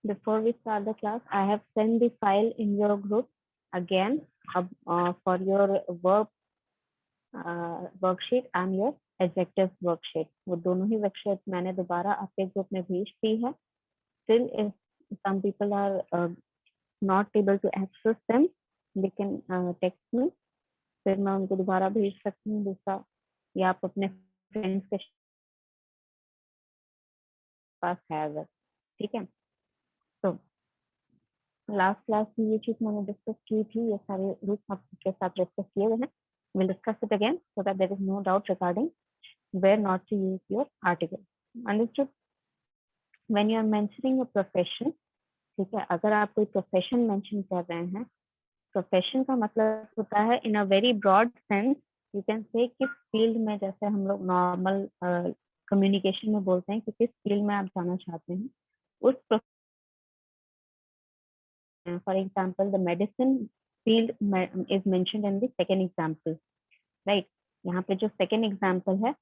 before we start the class, I have sent the file in your group again for your worksheet and your adjective worksheet. वो दोनों ही worksheet मैंने दोबारा आपके group में भेज दी है। Still, if some people are not able to access them, they can text me, फिर मैं उनको दोबारा भेज सकती हूँ दूसरा, या आप अपने फ्रेंड्स के पास है अगर, ठीक है। तो लास्ट क्लास में ये चीज मैंने डिस्कस की थी, ये सारे रूल्स आपके साथ डिस्कस किए हुए हैं। We'll discuss it again so that there is no doubt regarding where not to use your article. Understood? When you are mentioning a profession, ठीक है, अगर आप कोई प्रोफेशन मेंशन कर रहे हैं, प्रोफेशन का मतलब होता है in a very broad sense, you can say किस फील्ड में, जैसे हम लोग नॉर्मल कम्युनिकेशन में बोलते हैं कि किस फील्ड में आप जाना चाहते हैं उस। For example the medicine field is mentioned in the second example, right. यहाँ पे जो सेकेंड एग्जाम्पल है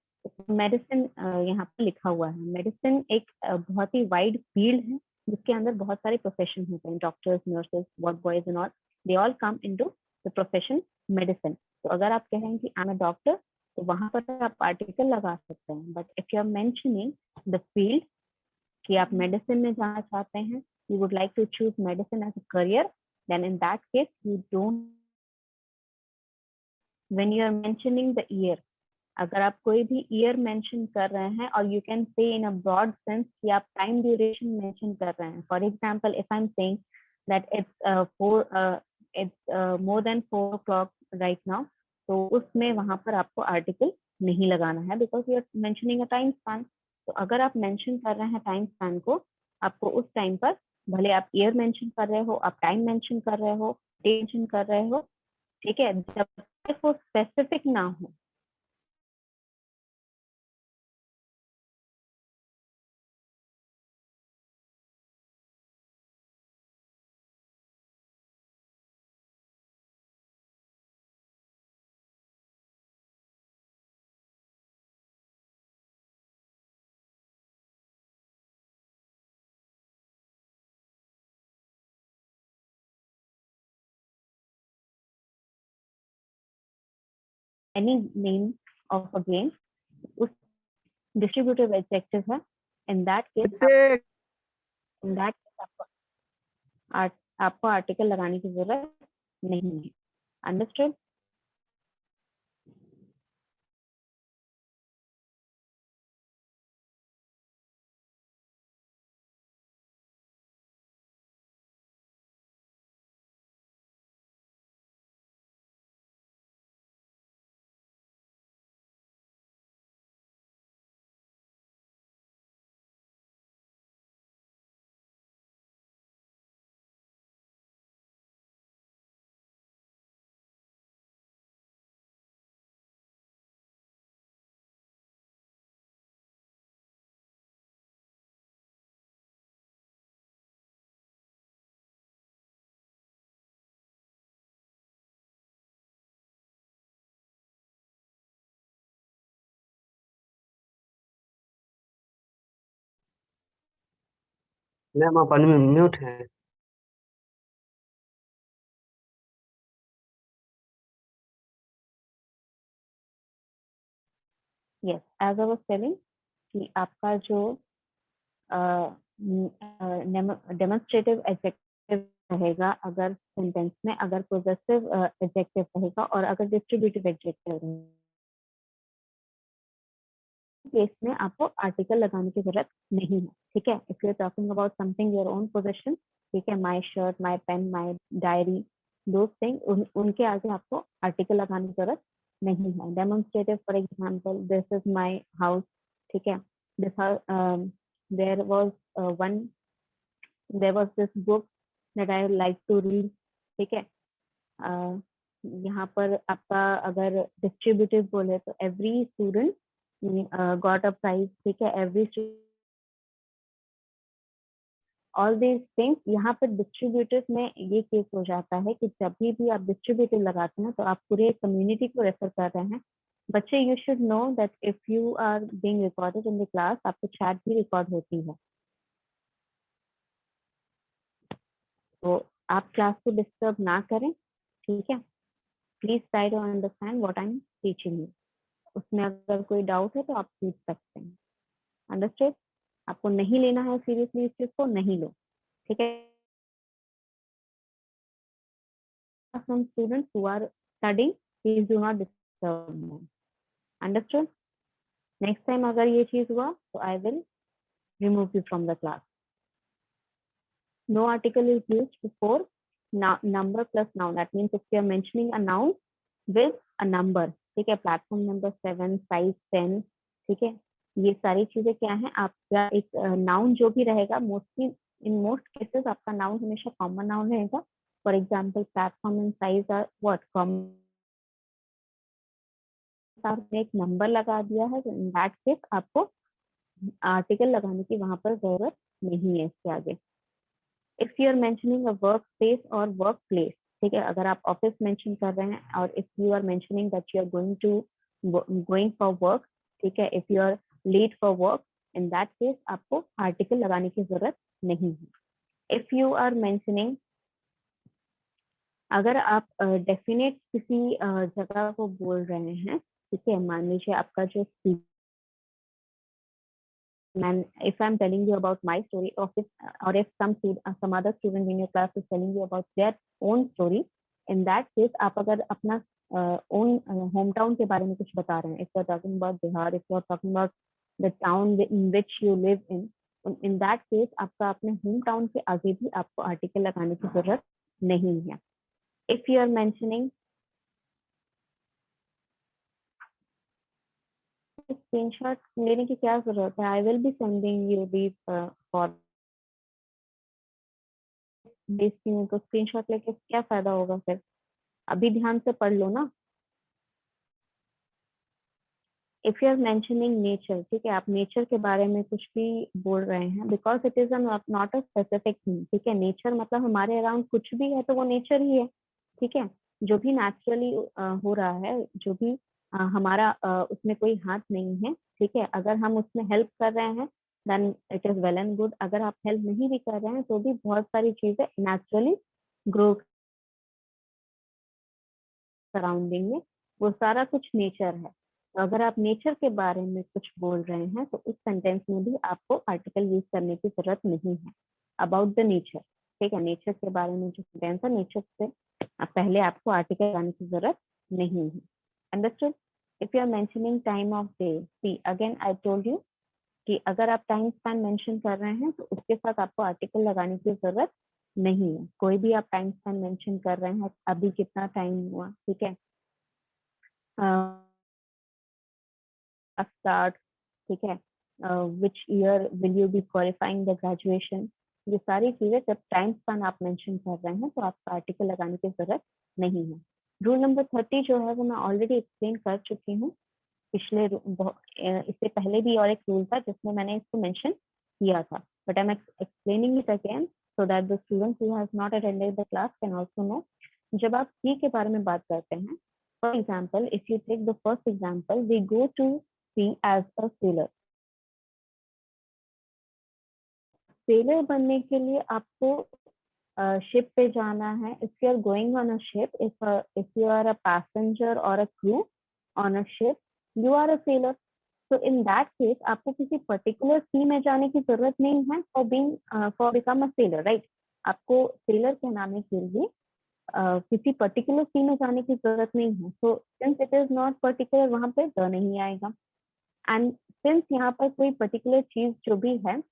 मेडिसिन यहाँ पे लिखा हुआ है। मेडिसिन एक बहुत ही वाइड फील्ड है जिसके अंदर बहुत सारे प्रोफेशन होते हैं, doctors, nurses, work boys and all, they all come into the profession medicine. तो अगर आप कह रहे हैं कि आई एम अ डॉक्टर, तो वहां पर आप आर्टिकल लगा सकते हैं। But if you are mentioning the field कि आप मेडिसिन में जाना चाहते हैं, you would like to choose medicine as a career, then in that case you don't. When you are mentioning the year, अगर आप कोई भी ईयर मेंशन कर रहे हैं, और यू कैन से इन अ ब्रॉड सेंस कि आप टाइम ड्यूरेशन मेंशन कर रहे हैं। For example if I am saying that it's more than 4 o'clock right now, तो उसमें वहां पर आपको आर्टिकल नहीं लगाना है, because you are mentioning a time span. तो अगर आप मेंशन कर रहे हैं टाइम स्पैन को, आपको उस टाइम पर, भले आप ईयर मेंशन कर रहे हो, आप टाइम मेंशन कर रहे हो, डे मेंशन कर रहे हो, ठीक है, जब तक वो स्पेसिफिक ना हो। any name of a game, उस डिस्ट्रीब्यूटिव एडजेक्टिव है। इन दैट केस आपको आर्टिकल लगाने की जरूरत नहीं है। अंडरस्टूड? मैम आप अनम्यूट है। Yes, as I was telling कि आपका जो डेमोन्स्ट्रेटिव एडजेक्टिव रहेगा अगर सेंटेंस में, अगर पोजेसिव एडजेक्टिव रहेगा, और अगर डिस्ट्रीब्यूटिव एडजेक्टिव रहेगा, केस में आपको आर्टिकल लगाने की जरूरत नहीं है। ठीक है, if you are talking about something your own possession, ठीक है, my shirt, my pen, my diary, those thing, उनके आगे आपको आर्टिकल लगाने की जरूरत नहीं है। Demonstrative, for example, this is my house, ठीक है, this there was one there was this book that I like to read, ठीक है। यहाँ पर आपका अगर डिस्ट्रीब्यूटिव बोले तो every student got a prize, ठीक है, एवरी ऑल दीज थिंग्स। यहाँ पर डिस्ट्रीब्यूटिव में ये केस हो जाता है कि जब भी आप डिस्ट्रीब्यूटिव लगाते हैं तो आप पूरे कम्युनिटी को रेफर कर रहे हैं। बच्चे, you should know that if you are being recorded in the class, आपको चैट भी रिकॉर्ड होती है। तो आप क्लास को डिस्टर्ब ना करें, ठीक है। Please try to understand what I am teaching you. उसमें अगर कोई डाउट है तो आप पूछ सकते हैं। अंडरस्टूड? आपको नहीं लेना है सीरियसली इस चीज को, नहीं लो, ठीक है। Some students who are studying, please do not disturb them. Understood? Next time अगर ये चीज हुआ तो I will remove you from the class. No article is used before number plus noun. That means if you are mentioning a noun with a number, ठीक है, platform number 7, size 10, ठीक है, ये सारी चीजें क्या है, आपका एक नाउन जो भी रहेगा, मोस्टली इन मोस्ट केसेस आपका नाउन हमेशा कॉमन नाउन रहेगा। For example platform and size are what common, आपने एक नंबर लगा दिया है तो इन दैट केस आपको आर्टिकल लगाने की वहां पर जरूरत नहीं है इसके आगे। If you are mentioning a work space और वर्क प्लेस, ठीक है, अगर आप ऑफिस मेंशन कर रहे हैं और if you are mentioning that you are going for work, ठीक है, if you are late for work, in that case आपको आर्टिकल लगाने की जरूरत नहीं है। इफ यू आर मेंशनिंग, अगर आप डेफिनेट किसी जगह को बोल रहे हैं, ठीक है, मान लीजिए आपका जो and if I'm telling you about my story, or if some other student in your class is telling you about their own story, in that case आप अगर अपना own hometown के बारे में कुछ बता रहे हैं, if you're talking about Bihar, if you're talking about the town in which you live in that case आपका अपने hometown के आगे भी आपको article लगाने की जरूरत नहीं है। If you are mentioning, screenshot लेने की क्या जरूरत है, I will be sending you the for भेजती हूँ, तो स्क्रीनशॉट लेके क्या फायदा होगा फिर, अभी ध्यान से पढ़ लो ना। If you are mentioning nature, ठीक है, आप नेचर के बारे में कुछ भी बोल रहे हैं, because it is not a specific thing, ठीक है, नेचर मतलब हमारे अराउंड कुछ भी है तो वो नेचर ही है, ठीक है, जो भी नेचुरली हो रहा है, जो भी हमारा उसमें कोई हाथ नहीं है, ठीक है, अगर हम उसमें हेल्प कर रहे हैं then it is well and good, अगर आप हेल्प नहीं भी कर रहे हैं तो भी बहुत सारी चीजें नेचुरली ग्रो सराउंडिंग में, वो सारा कुछ नेचर है। तो अगर आप नेचर के बारे में कुछ बोल रहे हैं तो उस सेंटेंस में भी आपको आर्टिकल यूज करने की जरूरत नहीं है। अबाउट द नेचर, ठीक है, नेचर के बारे में जो सेंटेंस है, नेचर से पहले आपको आर्टिकल लगाने की जरूरत नहीं है। Understood? If you are mentioning time of day, see again I told you कि अगर आप टाइम स्पैन मेंशन कर रहे हैं तो उसके साथ आपको आर्टिकल लगाने की जरूरत नहीं है। कोई भी आप टाइम स्पैन मेंशन कर रहे हैं, अभी कितना टाइम हुआ, ठीक है, स्टार्ट, ठीक है, which year will you B qualifying the graduation, ये सारी चीजें जब टाइम स्पैन आप मेंशन कर रहे हैं तो आपको आर्टिकल लगाने की जरूरत नहीं है। रूल नंबर 30 जो है वो मैं ऑलरेडी एक्सप्लेन कर चुकी हूँ पिछले इससे पहले भी, और एक रूल था जिसमें मैंने इसको मेंशन किया था, but I am explaining it again so that the students who have not attended the class can also know. जब आप सी के बारे में बात करते हैं, for example if you take the first example, we go to sea as a sailor. Sailor बनने के लिए आपको शिप पे जाना है। If you are going on a ship, if you are a passenger और a crew on a ship, you are a sailor. तो in that case आपको किसी पर्टिकुलर सी में जाने की जरूरत नहीं है for become a seller, right. आपको सेलर कहलाने के लिए किसी पर्टिकुलर सी में जाने की जरूरत नहीं है। So since it is not particular, वहां पे द नहीं आएगा। एंड सिंस यहाँ पर कोई पर्टिकुलर चीज जो भी है,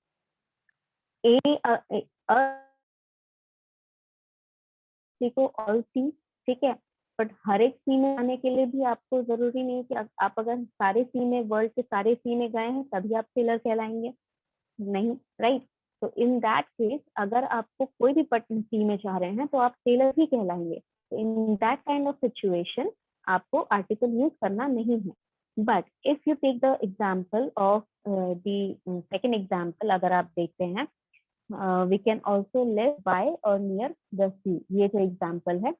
ए को ऑल सी, ठीक है, बट हर एक सी में आने के लिए भी आपको जरूरी नहीं है कि आप अगर सारे सी में, वर्ल्ड के सारे सी में गए हैं तभी आप सेलर कहलाएंगे, नहीं, राइट। तो इन दैट केस अगर आपको कोई भी पर्टिकुलर सी में जा रहे हैं तो आप सेलर ही कहलाएंगे। In that kind of situation आपको आर्टिकल यूज करना नहीं है। But if you take the example of the second example, अगर आप देखते हैं, we can also live by or near the sea, ये जो एग्जाम्पल है,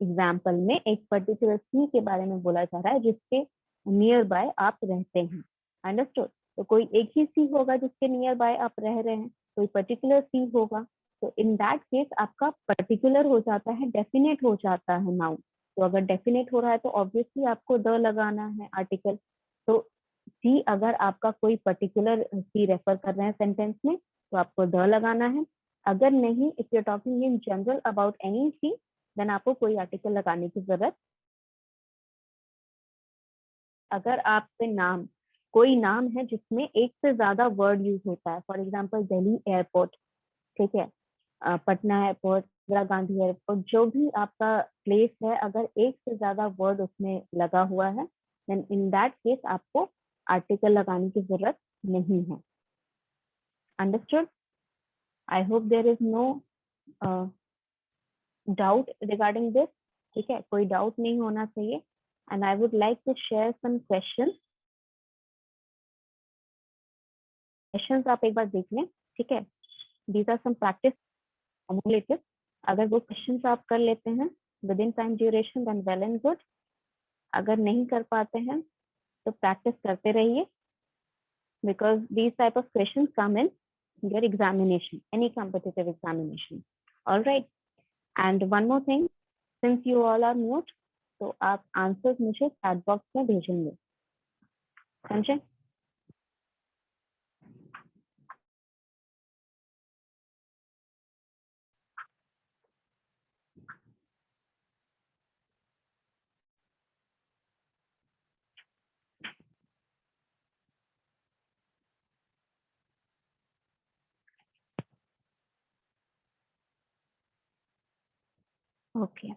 एग्जाम्पल में एक पर्टिकुलर सी के बारे में बोला जा रहा है जिसके नियर बाय आप रहते हैं। अंडरस्टूड? तो कोई एक ही सी होगा जिसके नियर बाय आप रह रहे हैं, कोई पर्टिकुलर चीज होगा, तो इन दैट केस आपका पर्टिकुलर हो जाता है, डेफिनेट हो जाता है नाउन। तो अगर डेफिनेट हो रहा है तो ऑब्वियसली आपको द लगाना है आर्टिकल। तो सी अगर आपका कोई पर्टिकुलर सी रेफर कर रहे हैं सेंटेंस में तो आपको द लगाना है। अगर नहीं, if you talking in general about any sea, then आपको कोई आर्टिकल लगाने की जरूरत। अगर आपके नाम कोई नाम है जिसमें एक से ज्यादा वर्ड यूज होता है, फॉर एग्जाम्पल दिल्ली एयरपोर्ट, ठीक है, पटना एयरपोर्ट, इंदिरा गांधी एयरपोर्ट, जो भी आपका प्लेस है, अगर एक से ज्यादा वर्ड उसमें लगा हुआ है, देन इन दैट केस आपको आर्टिकल लगाने की जरूरत नहीं है। Understood? I hope there is no doubt regarding this. ठीक है, कोई डाउट नहीं होना चाहिए। And I would like to share some question. Questions आप एक बार देख लें, ठीक है। These are some practice formulative. अगर वो क्वेश्चंस आप कर लेते हैं within time duration, then well and good. अगर नहीं कर पाते हैं तो प्रैक्टिस करते रहिए, because these type of questions come in your examination, any competitive examination. All right. And one more thing, since you all are mute, तो आप आंसर्स मुझे चैट बॉक्स में भेजेंगे, समझे? Okay,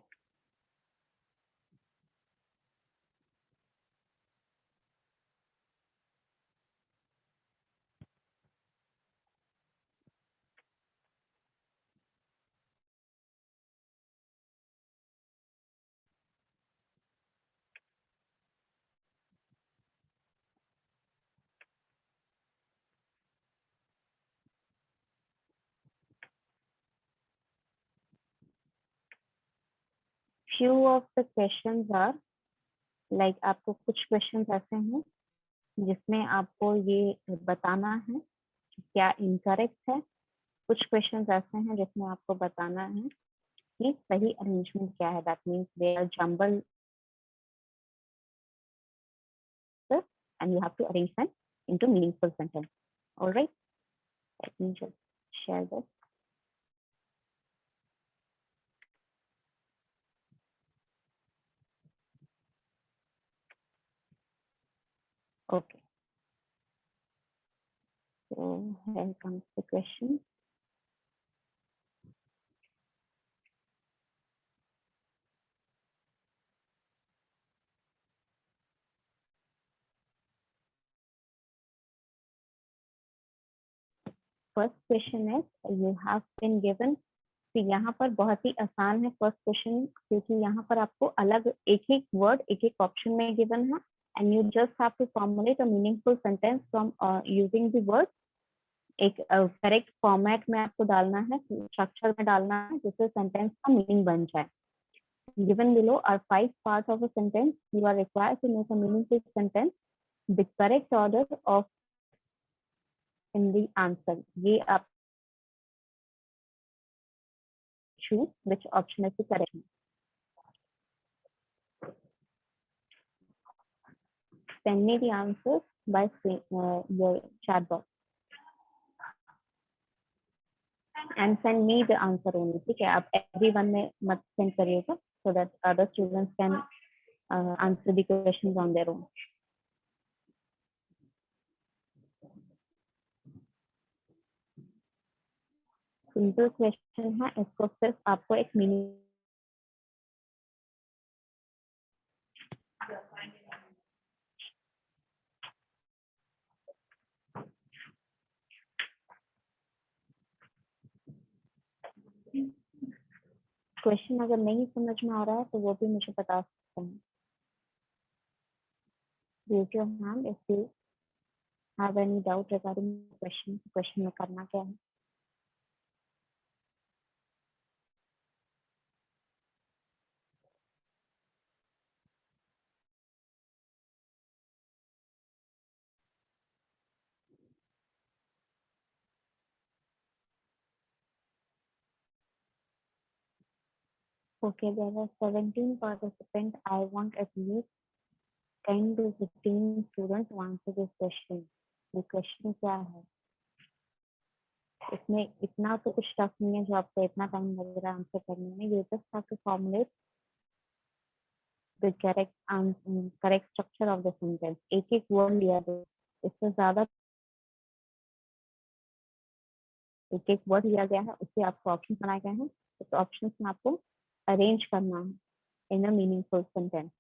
few of the questions are like, आपको कुछ questions ऐसे हैं जिसमें आपको ये बताना है कि क्या इनकरेक्ट है, कुछ क्वेश्चंस ऐसे हैं जिसमें आपको बताना है कि सही अरेंजमेंट क्या है। That means they are jumble and you have to arrange them into meaningful sentence. All right, let me just share this. Okay, so here comes the question. First question is, you have been given, तो यहाँ पर बहुत ही आसान है first question, क्योंकि यहाँ पर आपको अलग एक एक वर्ड एक एक ऑप्शन में गिवन है, and you just have to formulate a meaningful sentence from using the word. एक करेक्ट फॉर्मेट में आपको डालना है, स्ट्रक्चर में डालना है, जिससे सेंटेंस का मीनिंग बन जाए। Given below are 5 parts of a sentence. You are required to make a meaningful sentence. The correct order of in the answer. ये आप choose which option is the correct. Send me the answers by your chat box and send me the answer only. ठीक है, आप everyone में मत send करिएगा, so that other students can answer the questions on their own. Simple question है, इसको सिर्फ आपको एक मीनिंग क्वेश्चन अगर नहीं समझ में आ रहा है तो वो भी मुझे बता सकते हैं। Raise your hand if you have any doubt regarding the question. Question में करना क्या है? Okay, there are 17 participants. I want at least 10 to 15 students to answer this question. ये क्वेश्चन क्या है? इसमें इतना तो कुछ टफ नहीं है जो आपको इतना टाइम लग रहा है आंसर करने में. You just have to formulate the correct structure of the sentence. एक एक वर्ड लिया दो. इससे ज्यादा एक एक वर्ड लिया गया है, उससे आपको ऑप्शन बनाए गए हैं. उस ऑप्शन में आपको अरेंज करना है in a meaningful sentence.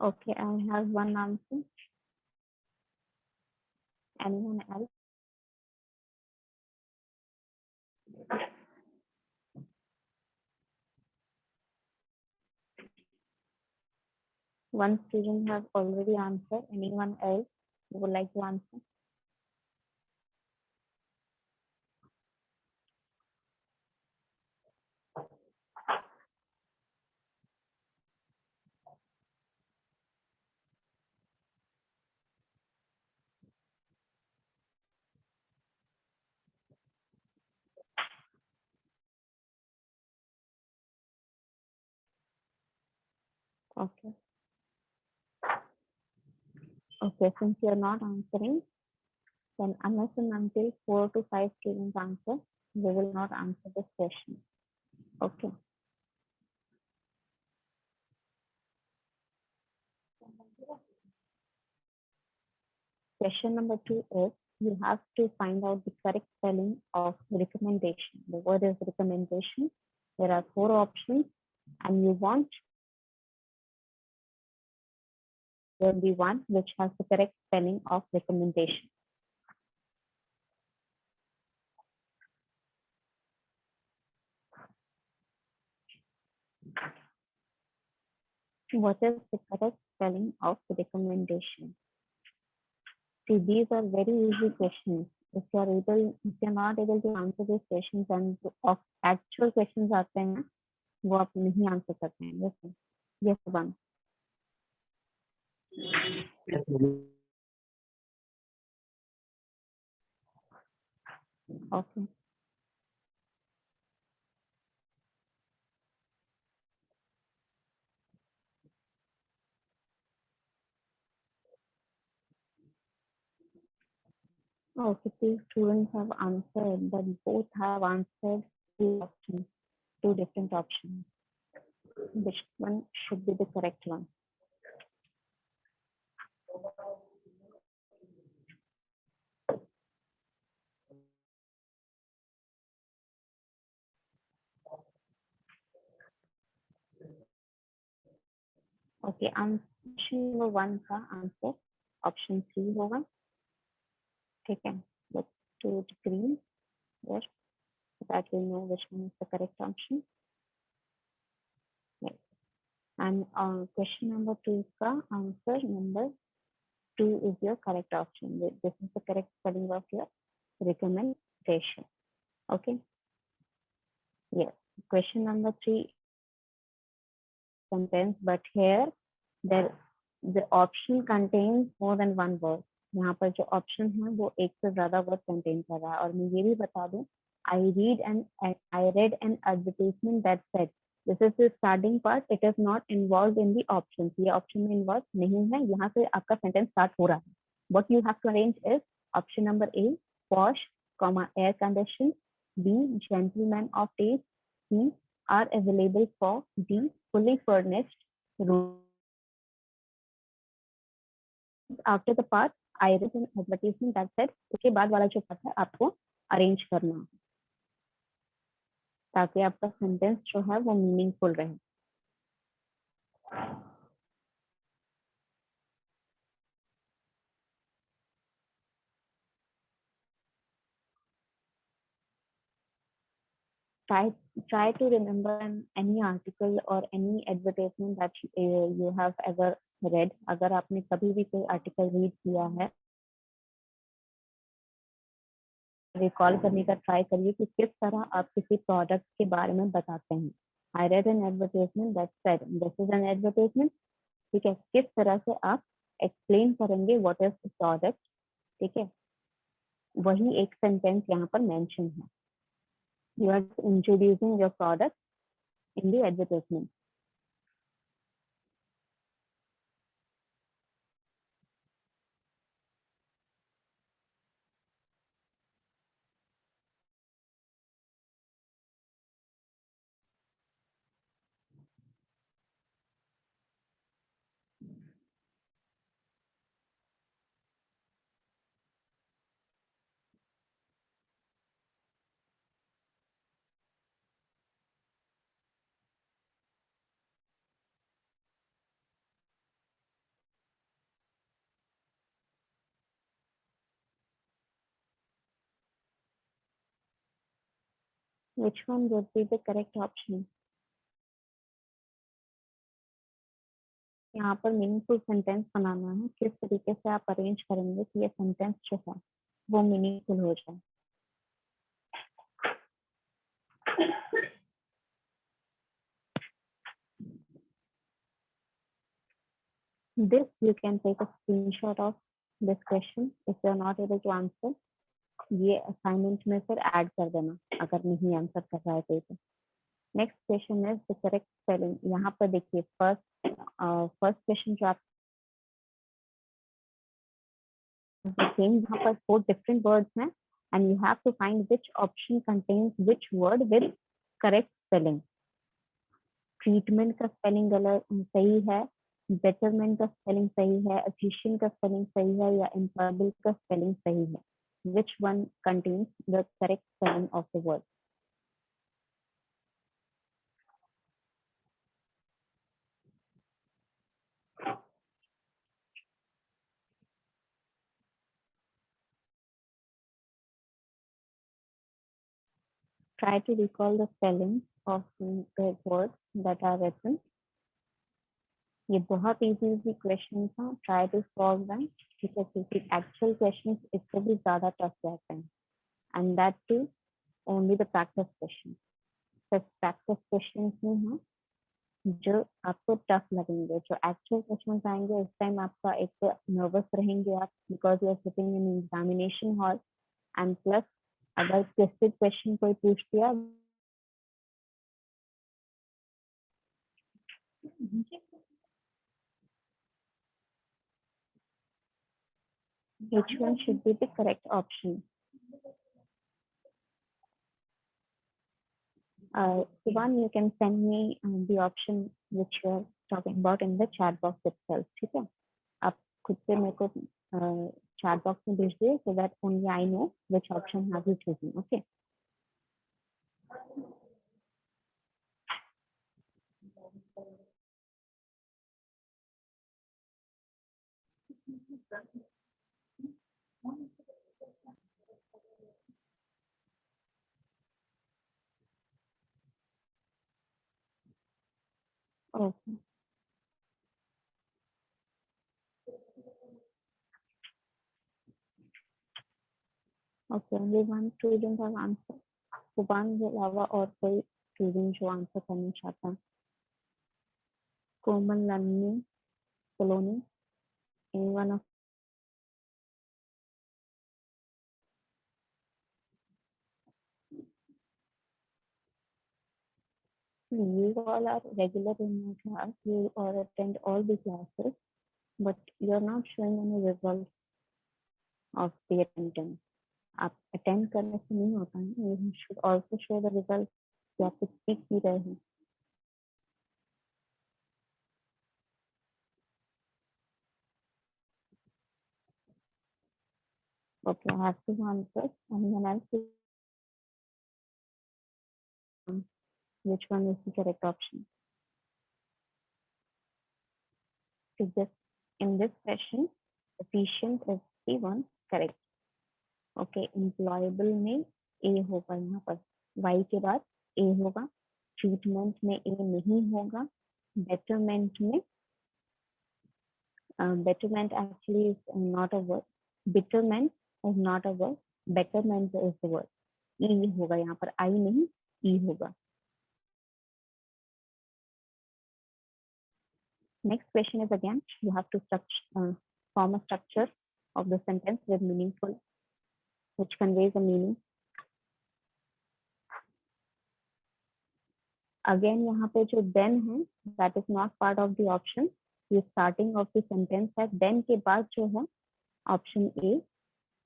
Okay, I have one answer. Anyone else? One student has already answered. Anyone else who would like to answer? Okay. Okay, since you're not answering, then unless and until 4 to 5 students answer, they will not answer this question. Okay. Question number 2 is you have to find out the correct spelling of recommendation. The word is recommendation. There are 4 options, and you want the one which has the correct spelling of recommendation. What is the correct spelling of recommendation? See, these are very easy questions. If you're not able to answer these questions, and of actual questions आते हैं, वो आप नहीं answer सकते हैं. Yes, yes, one. Yes, Okay. Okay, two students have answered, but both have answered two options, two different options. Which one should be the correct one? Okay, option number 1 का answer option 3 होगा. ठीक है, let's do it green here so that we know which one is the correct option. Yes. And question number 2 का answer number 2 is your correct option. This is the correct spelling of your recommendation. Okay. Yes. Question number 3 sentence, but here there the option contains more than one word. यहाँ पर जो option है वो एक से ज्यादा word contain कर रहा है. और मैं ये भी बता दूं, I read an advertisement that said, this is the starting part. It is not involved in the options. ये ऑप्शन में इन्वॉल्व नहीं है. यहाँ से आपका सेंटेंस स्टार्ट हो रहा है. What you have to arrange is option number A, posh, air conditioned. B, gentlemen of taste. C, are available for. D, fully furnished room. After the part I read an advertisement that said, उसके बाद वाला जो part है आपको arrange करना ताकि आपका sentence जो है वो मीनिंगफुल रहे. Try to remember any article or any advertisement that you have ever read. अगर आपने कभी भी कोई आर्टिकल रीड किया है रिकॉल करने का ट्राई करिए कि किस तरह आप किसी प्रोडक्ट के बारे में बताते हैं। I read an advertisement that said this is an advertisement. ठीक है, किस तरह से आप एक्सप्लेन करेंगे व्हाट इज द प्रोडक्ट। ठीक है, वही एक सेंटेंस यहाँ पर मेंशन है। You are introducing your product in the advertisement. Which one would be the correct option? यहाँ पर मीनिंगफुल सेंटेंस बनाना है, किस तरीके से आप अरेंज करेंगे कि ये सेंटेंस जो है वो मीनिंगफुल हो जाए। This you can take a screenshot of this question if you are not able to answer. ये असाइनमेंट में फिर ऐड कर देना अगर नहीं आंसर कर रहा है तो। Next question is the correct spelling. यहाँ पर देखिए फर्स्ट क्वेश्चन जो आप सेम, यहाँ पर 4 डिफरेंट वर्ड्स हैं and you have to find which option contains which word with correct spelling. Treatment का स्पेलिंग गलत सही है, बेटरमेंट का स्पेलिंग सही है, एफिशिएंट का स्पेलिंग सही है, या एम्प्लॉयबल का स्पेलिंग सही है। Which one contains the correct spelling of the word? Try to recall the spelling of the words that are written. ये बहुत easy question था, try to solve them because क्योंकि actual questions इससे भी ज़्यादा tough रहते हैं, and that too only the practice questions. सिर्फ practice questions नहीं हैं जो आपको टफ लगेंगे। जो एक्चुअल क्वेश्चंस आएंगे उस टाइम आपका एक नर्वस रहेंगे आप, because you are sitting in examination hall, and plus अगर ट्विस्टेड क्वेश्चन कोई पूछ दिया, which one should be the correct option? Sivan, you can send me the option which you are talking about in the chat box itself. ठीक है, आप खुद से मेरे को chat box में भेज दिए so that only I know which option have you chosen. Okay. Okay. Okay. Only one student have answered. Subhan के अलावा और कोई स्टूडेंट जो आंसर करना चाहता है? Komal, Nanni, colony, anyone of you all are regular in my class, you all attend all the classes, but you are not showing any results of the attendance. आप attend करने से नहीं होता है, you should also show the results कि आप कुछ सीख भी रहे हैं। Okay, I have to answer. Anyone else? Which one is the correct option? So this, in this question, efficient is the one correct. Okay, employable में ए होगा, यहाँ पर वाई के बाद ए होगा, ट्रीटमेंट में ए नहीं होगा, बेटरमेंट में betterment actually is not a word, betterment is not a word, betterment is the word. E होगा यहाँ पर, I नहीं E होगा. Next question is again, you have to form a structure of the sentence with meaningful, which conveys a meaning. Again यहाँ पे जो then है, that is not part of the option. ये starting of the sentence है. Then के बाद जो है option A,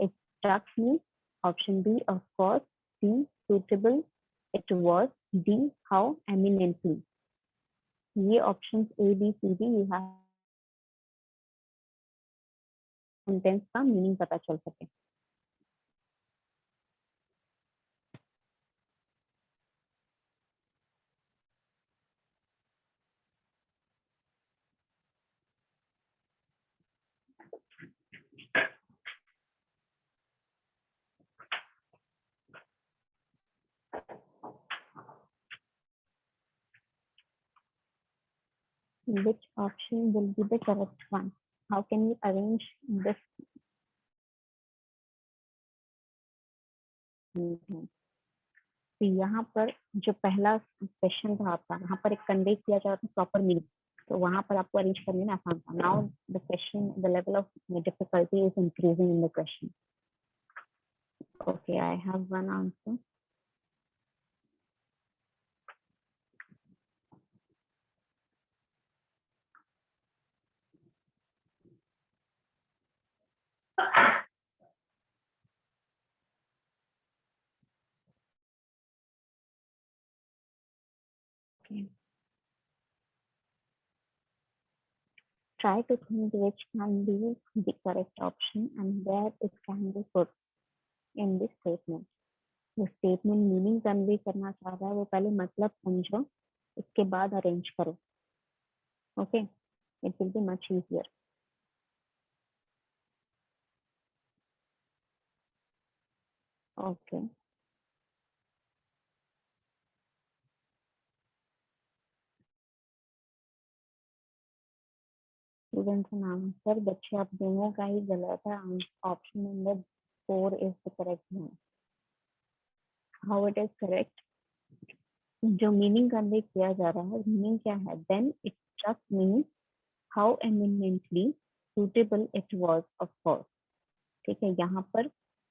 it struck me. Option B, of course. C, suitable. It was. D, how eminently. ये options A, B, C, D you have sentence का meaning पता चल सके. Which option will be the correct one? How can we arrange this? तो यहाँ पर जो पहला क्वेश्चन था आपका, यहाँ पर एक कन्वे किया जा रहा था प्रॉपर मीनिंग, तो वहाँ पर आपको अरेंज करने में आसान था. Now the question, the level of difficulty is increasing in the question. Okay, I have one answer. Okay. Try to think which can be the correct option and where it can be put in this statement. जो statement meaning convey करना चाह रहा है वो पहले मतलब समझो, इसके बाद अरेंज करो. Okay, it will be much easier. Okay, students an answer. बच्चे आप दोनों का ही गलत है. Option number 4 is the correct one. How it is correct? जो मीनिंग कन्वे किया जा रहा है, मीनिंग क्या है? Then it just means how eminently suitable it was, of course. ठीक है, यहाँ पर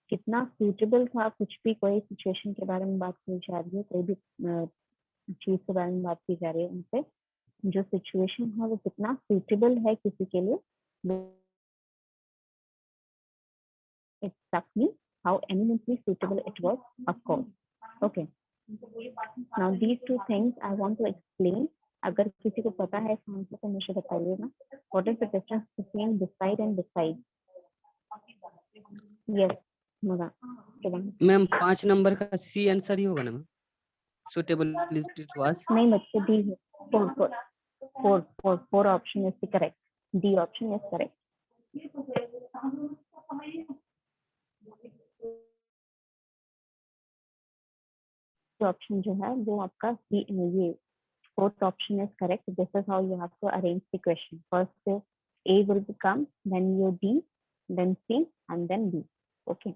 कितना सूटेबल था, कुछ भी कोई सिचुएशन के बारे में बात की जा रही है, कोई भी चीज के बारे में बात की जा रही है, उनसे जो सिचुएशन है वो कितना सूटेबल है किसी के लिए. It struck me how eminently suitable it was, of course. Okay. Now these two things I want to explain. अगर किसी को पता है इसका आंसर तो मुझे बताइएगा. What is the difference between beside and beside? Yes, मगा. मैम 5 नंबर का सी आंसर ही होगा ना मैम. Suitable it was. नहीं बच्चे, डी है. Four option is correct. D option is correct. Option जो है वो आपका ये fourth option is correct. This is how you have to arrange the question. First A will become, then your D, then C, and then B. Okay.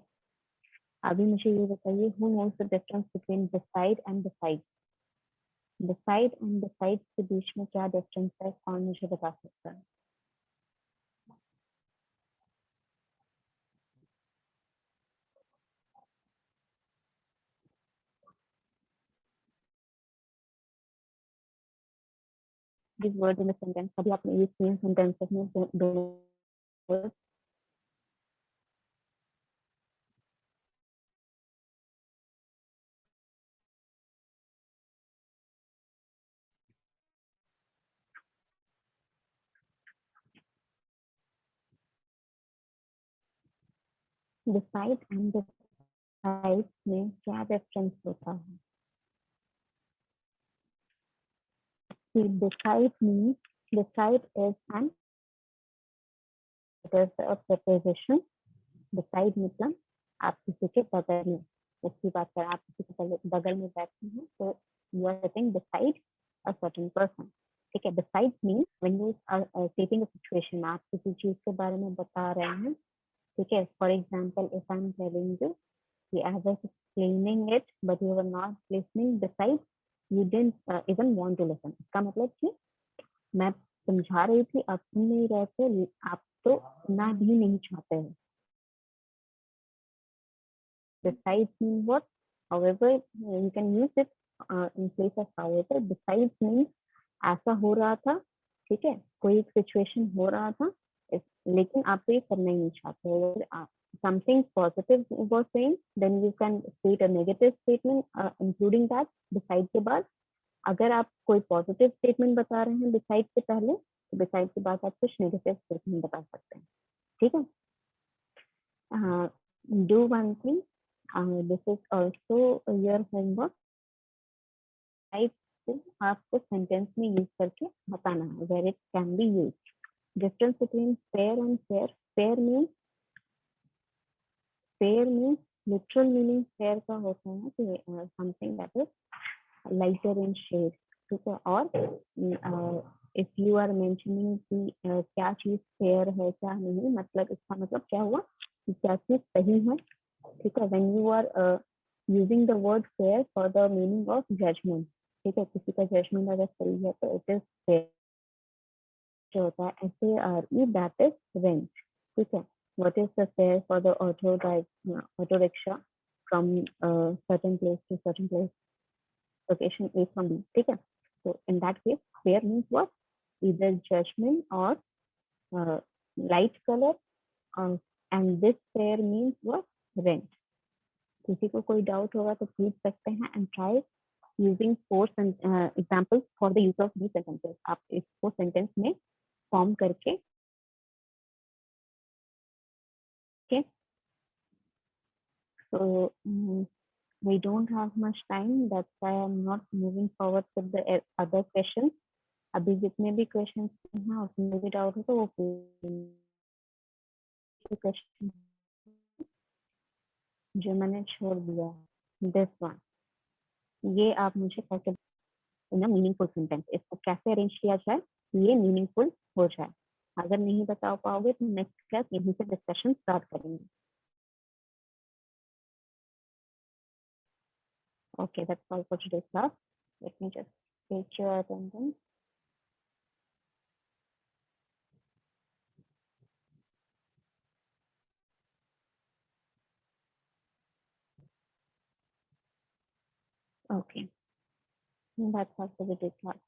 अभी मुझे ये बताइए, who knows the difference between beside and beside? Beside and beside के बीच में क्या difference है, कौन मुझे बता सकता है? These words in a sentence. अभी आपने ये तीन sentences में दो words beside and beside में क्या डिफरेंस होता है? See, beside means, beside is an, it is a preposition. Beside मतलब आप किसी के बगल में, उसकी बात करें, आप किसी के बगल में बैठे हैं तो you are sitting beside a certain person. ठीक है, beside means when you are stating a situation, आप किसी चीज के बारे में बता रहे हैं. ठीक है, for example if I am telling you I was explaining it, but you were not listening. Besides, you didn't even want to listen. इसका मतलब कि मैं समझा रही थी, आप सुन नहीं रहे थे, आप तो सुनना भी नहीं चाहते हैं. Besides means what? However, you can use it in place of however. Besides means ऐसा हो रहा था, ठीक है, कोई एक सिचुएशन हो रहा था, लेकिन आप तो ये करना ही नहीं चाहते. Something positive was saying, then you can state a negative statement, including that. Besides के बाद, अगर आप कोई पॉजिटिव स्टेटमेंट बता रहे हैं बिसाइड से पहले, तो बिसाइड के बाद आप कुछ नेगेटिव स्टेटमेंट बता सकते हैं. ठीक है. Do one thing, this is also your homework. Type को आपको सेंटेंस में यूज करके बताना है, where it can be use. Difference between fair and fair. Fair means literal meaning fair का होता है कि something that is lighter in shade. ठीक है. और इफ यू आर मेंशनिंग कि क्या चीज फेयर है क्या नहीं, मतलब इसका मतलब क्या हुआ कि क्या चीज सही है. ठीक है. When you are using the word fair for the meaning of judgement. ठीक है. किसी का जजमेंट अगर सही है तो इट इज फेयर. जो होता है FARE, दैट इज रेंट. ठीक है. What is the fare for the auto rickshaw from certain place to certain place, location A from B. ठीक है. So in that case, fare means what? Either judgment or light color, and this fare means what? Rent. किसी को कोई doubt होगा तो पूछ सकते हैं. And try using 4 examples for the use of these sentences. आप इसको सेंटेंस में फॉर्म करके. Okay. So we don't have much time. That's why I'm not moving forward with the other questions. अभी जितने भी क्वेश्चन हैं उसमें भी डाउट हो तो वो क्वेश्चन जो मैंने छोड़ दिया, दिस वन, ये आप मुझे कैसे मीनिंगफुल सेंटेंस, इसको कैसे अरेंज किया जाए ये मीनिंगफुल हो जाए. अगर नहीं बता पाओगे तो नेक्स्ट क्लास यहीं से डिस्कशन स्टार्ट करेंगे. Okay, that's all for today's class. Let me just take your attendance. Okay, that's all for today's class.